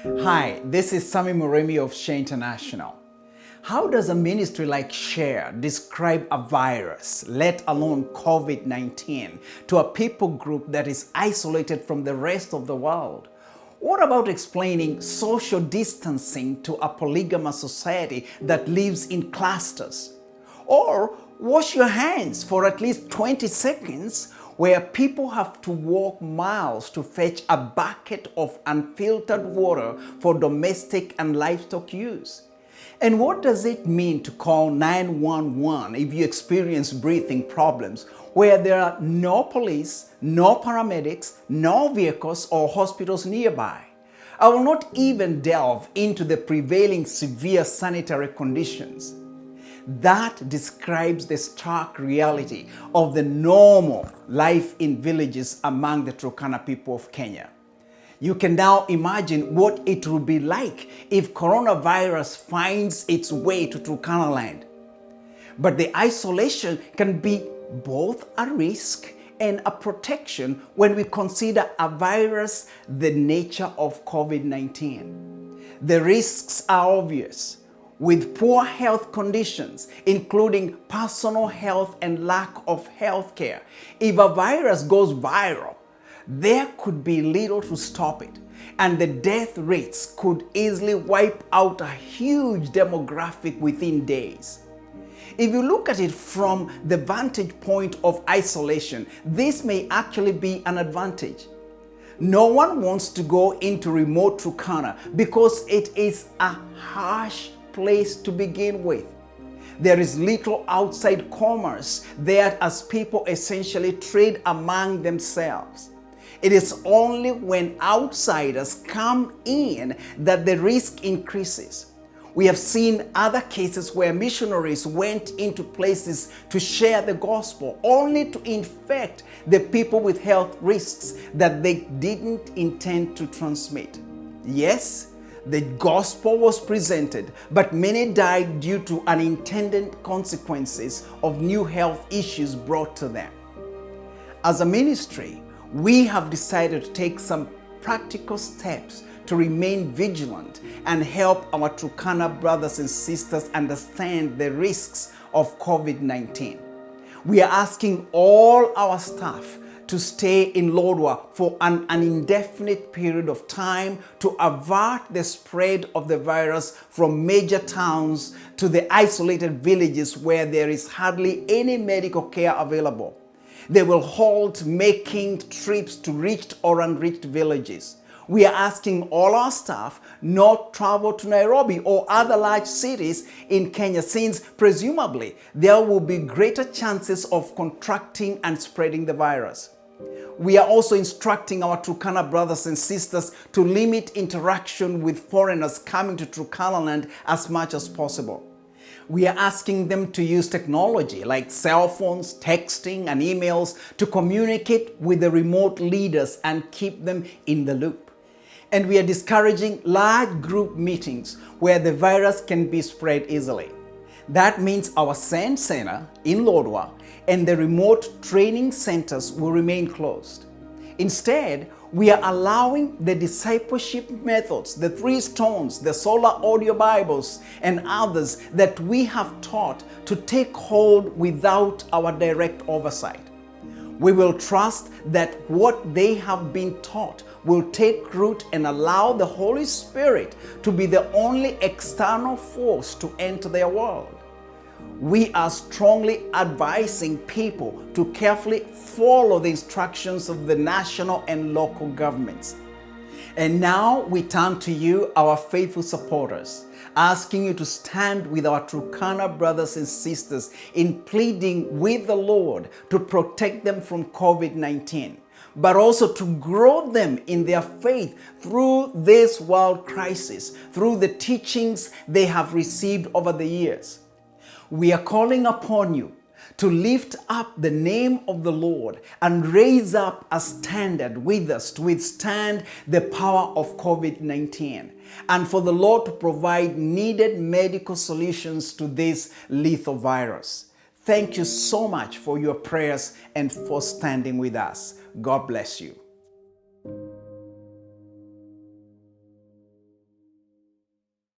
Hi, this is Sami Muremi of Share International. How does a ministry like Share describe a virus, let alone COVID-19, to a people group that is isolated from the rest of the world? What about explaining social distancing to a polygamous society that lives in clusters? Or wash your hands for at least 20 seconds where people have to walk miles to fetch a bucket of unfiltered water for domestic and livestock use? And what does it mean to call 911 if you experience breathing problems where there are no police, no paramedics, no vehicles or hospitals nearby? I will not even delve into the prevailing severe sanitary conditions. That describes the stark reality of the normal life in villages among the Turkana people of Kenya. You can now imagine what it will be like if coronavirus finds its way to Turkana land. But the isolation can be both a risk and a protection when we consider a virus the nature of COVID-19. The risks are obvious. With poor health conditions, including personal health and lack of health care, if a virus goes viral, there could be little to stop it, and the death rates could easily wipe out a huge demographic within days. If you look at it from the vantage point of isolation, this may actually be an advantage. No one wants to go into remote Turkana because it is a harsh place to begin with. There is little outside commerce there as people essentially trade among themselves. It is only when outsiders come in that the risk increases. We have seen other cases where missionaries went into places to share the gospel only to infect the people with health risks that they didn't intend to transmit. Yes, the gospel was presented, but many died due to unintended consequences of new health issues brought to them. As a ministry, we have decided to take some practical steps to remain vigilant and help our Turkana brothers and sisters understand the risks of COVID-19. We are asking all our staff to stay in Lodwar for an indefinite period of time to avert the spread of the virus from major towns to the isolated villages where there is hardly any medical care available. They will halt making trips to reached or unreached villages. We are asking all our staff not travel to Nairobi or other large cities in Kenya, since presumably there will be greater chances of contracting and spreading the virus. We are also instructing our Turkana brothers and sisters to limit interaction with foreigners coming to Turkana land as much as possible. We are asking them to use technology like cell phones, texting, and emails to communicate with the remote leaders and keep them in the loop. And we are discouraging large group meetings where the virus can be spread easily. That means our SEND Center in Lodwar and the remote training centers will remain closed. Instead, we are allowing the discipleship methods, the 3 stones, the solar audio Bibles, and others that we have taught to take hold without our direct oversight. We will trust that what they have been taught will take root and allow the Holy Spirit to be the only external force to enter their world. We are strongly advising people to carefully follow the instructions of the national and local governments. And now we turn to you, our faithful supporters, asking you to stand with our Turkana brothers and sisters in pleading with the Lord to protect them from COVID-19, but also to grow them in their faith through this world crisis, through the teachings they have received over the years. We are calling upon you to lift up the name of the Lord and raise up a standard with us to withstand the power of COVID-19, and for the Lord to provide needed medical solutions to this lethal virus. Thank you so much for your prayers and for standing with us. God bless you.